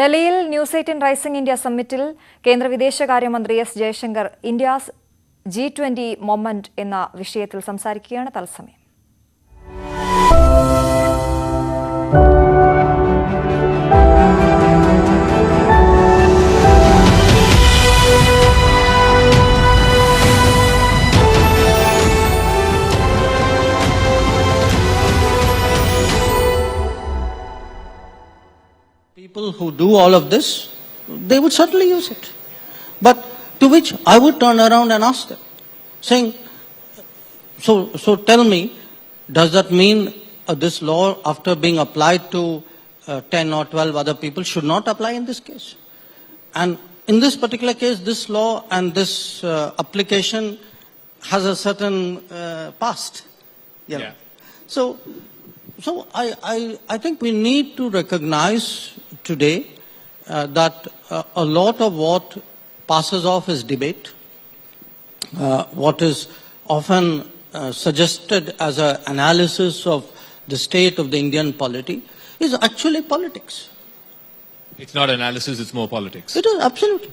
ഡൽഹിയിൽ News18 rising India സമ്മിറ്റിൽ കേന്ദ്ര വിദേശകാര്യമന്ത്രി S Jaishankar India's G20 moment എന്ന വിഷയത്തിൽ സംസാരിക്കുകയാണ്. തത്സമയം People who do all of this, they would certainly use it. But to which I would turn around and ask them, saying, so tell me, does that mean this law, after being applied to 10 or 12 other people, should not apply in this case? And in this particular case, this law and this application has a certain past. Yeah. So I think we need to recognize today that a lot of what passes off as debate, what is often suggested as an analysis of the state of the Indian polity, is actually politics. It's not analysis, it's more politics. It is, absolutely.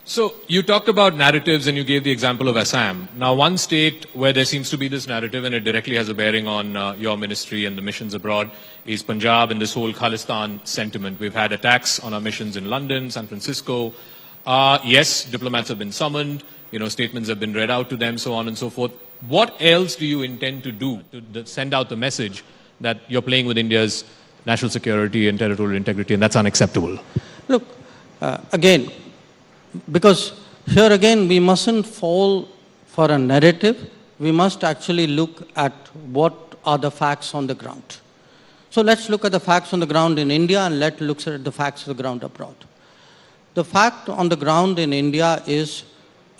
So, you talked about narratives and you gave the example of Assam. Now, one state where there seems to be this narrative and it directly has a bearing on your ministry and the missions abroad is Punjab and this whole Khalistan sentiment. We've had attacks on our missions in London, San Francisco. Yes, diplomats have been summoned, statements have been read out to them, so on and so forth. What else do you intend to do to send out the message that you're playing with India's national security and territorial integrity and that's unacceptable? Look, again, because here again we mustn't fall for a narrative, we must actually look at what are the facts on the ground. So let's look at the facts on the ground in India and let's look at the facts on the ground abroad. The fact on the ground in India is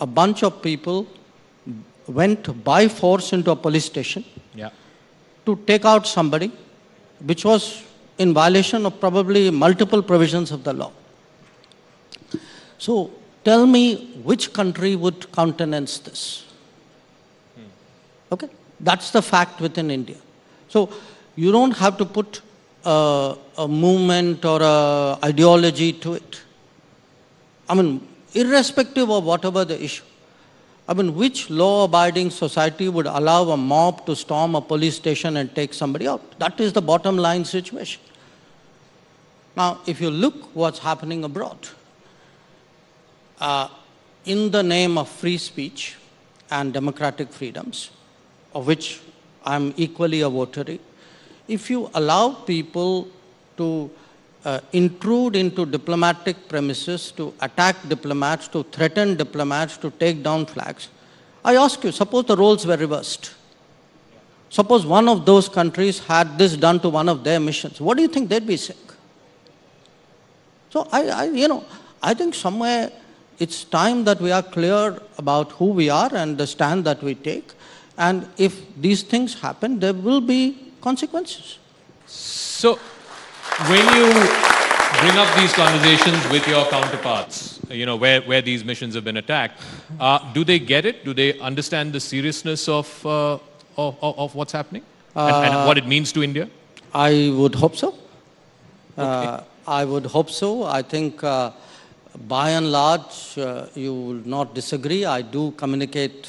a bunch of people went by force into a police station to take out somebody, which was in violation of probably multiple provisions of the law. So tell me which country would countenance this? Okay, that's the fact within India. So you don't have to put a movement or a ideology to it. I mean, irrespective of whatever the issue. I mean, which law-abiding society would allow a mob to storm a police station and take somebody out? That is the bottom line situation. Now, if you look what's happening abroad, in the name of free speech and democratic freedoms, of which I'm equally a votary, if you allow people to intrude into diplomatic premises, to attack diplomats, to threaten diplomats, to take down flags, I ask you, suppose the roles were reversed. Suppose one of those countries had this done to one of their missions. What do you think they'd be saying? So I think somewhere it's time that we are clear about who we are and the stand that we take. And if these things happen, there will be consequences. So, when you bring up these conversations with your counterparts, where these missions have been attacked, do they get it? Do they understand the seriousness of what's happening and what it means to India? I would hope so. Okay. I would hope so. I think by and large, you will not disagree. I do communicate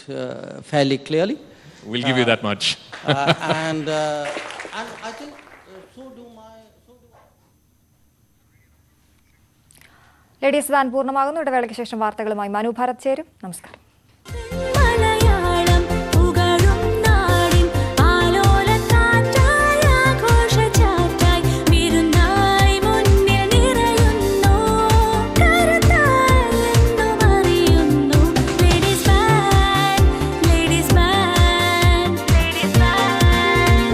fairly clearly. We'll give you that much. And I think so do my... ladies ban പൂർണ്ണമാകുന്നു. ഇടവേളയ്ക്ക് ശേഷം വാർത്തകളുമായി മനു ഭാരത് ചേരും. നമസ്കാരം.